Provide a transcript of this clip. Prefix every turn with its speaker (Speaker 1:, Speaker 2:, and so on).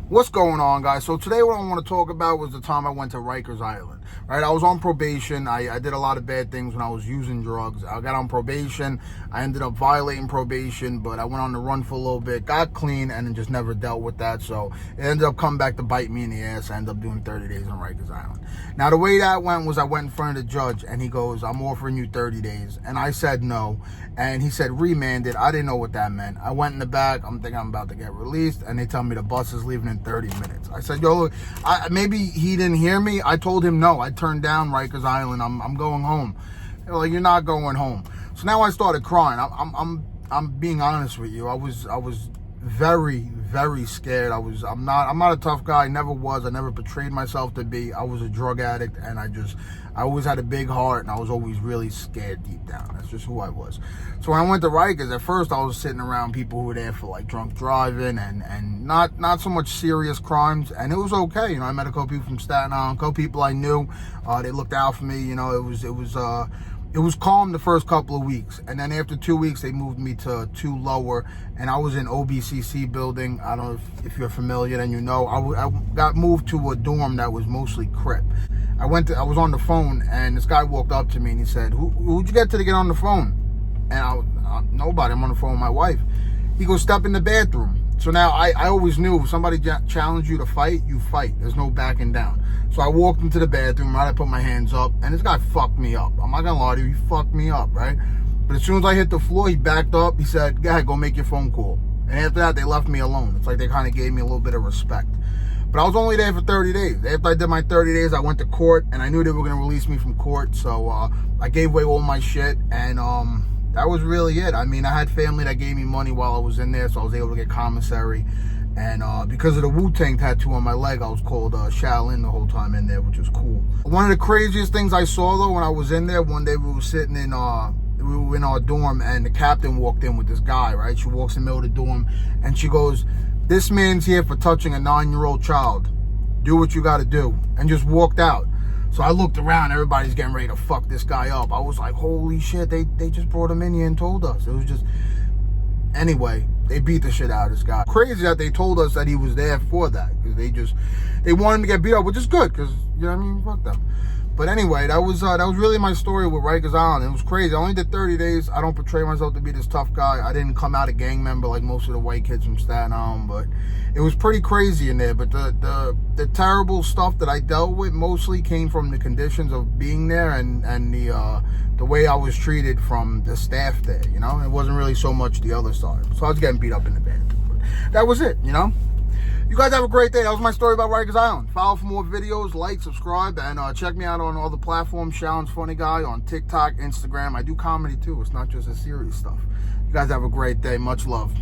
Speaker 1: What's going on, guys? So today what I want to talk about was the time I went to Rikers Island, right? I was on probation. I did a lot of bad things when I was using drugs. I got on probation. I ended up violating probation, but I went on the run for a little bit, got clean, and then just never dealt with that. So it ended up coming back to bite me in the ass. I ended up doing 30 days on Rikers Island. Now, the way that went was I went in front of the judge, and he goes, "I'm offering you 30 days. And I said no. And he said, remanded. I didn't know what that meant. I went in the back. I'm thinking I'm about to get released, and they tell me the bus is leaving in 30 minutes. I said, yo, look, maybe he didn't hear me. I told him no. I turned down Rikers Island. I'm going home. They're like, you're not going home. So now I started crying. I'm being honest with you. I was very, very scared. I'm not a tough guy. I never was. I never portrayed myself to be. I was a drug addict, and I always had a big heart, and I was always really scared deep down. That's just who I was. So when I went to Rikers, at first I was sitting around people who were there for like drunk driving and not so much serious crimes, and it was okay. I met a couple people from Staten Island, a couple people I knew. They looked out for me. It was calm the first couple of weeks, and then after 2 weeks, they moved me to 2 lower, and I was in OBCC building. I don't know if you're familiar, then you know. I got moved to a dorm that was mostly Crip. I was on the phone, and this guy walked up to me, and he said, who'd you get to get on the phone? And nobody, I'm on the phone with my wife. He goes, step in the bathroom. So now I always knew if somebody challenged you to fight, you fight. There's no backing down. So I walked into the bathroom, right? I put my hands up, and this guy fucked me up. I'm not gonna lie to you, he fucked me up, right? But as soon as I hit the floor, he backed up. He said, go ahead, go make your phone call. And after that, they left me alone. It's like they kind of gave me a little bit of respect. But I was only there for 30 days. After I did my 30 days, I went to court, and I knew they were gonna release me from court. So I gave away all my shit, and that was really it. I mean, I had family that gave me money while I was in there, so I was able to get commissary. And because of the Wu-Tang tattoo on my leg, I was called Shaolin the whole time in there, which was cool. One of the craziest things I saw, though, when I was in there, one day we were sitting in, we were in our dorm, and the captain walked in with this guy, right? She walks in the middle of the dorm, and she goes, this man's here for touching a 9-year-old child. Do what you got to do. And just walked out. So I looked around, everybody's getting ready to fuck this guy up. I was like, holy shit, they just brought him in here and told us. It was just, anyway, they beat the shit out of this guy. Crazy that they told us that he was there for that, because they wanted him to get beat up, which is good, because, you know what I mean, fuck them. But anyway, that was really my story with Rikers Island. It was crazy. I only did 30 days. I don't portray myself to be this tough guy. I didn't come out a gang member like most of the white kids from Staten Island, but it was pretty crazy in there. But the terrible stuff that I dealt with mostly came from the conditions of being there and the way I was treated from the staff there. It wasn't really so much the other side. So I was getting beat up in the bathroom. But that was it. You guys have a great day. That was my story about Rikers Island. Follow for more videos, like, subscribe, and check me out on all the platforms. Shaolin's Funny Guy on TikTok, Instagram. I do comedy too. It's not just a serious stuff. You guys have a great day. Much love.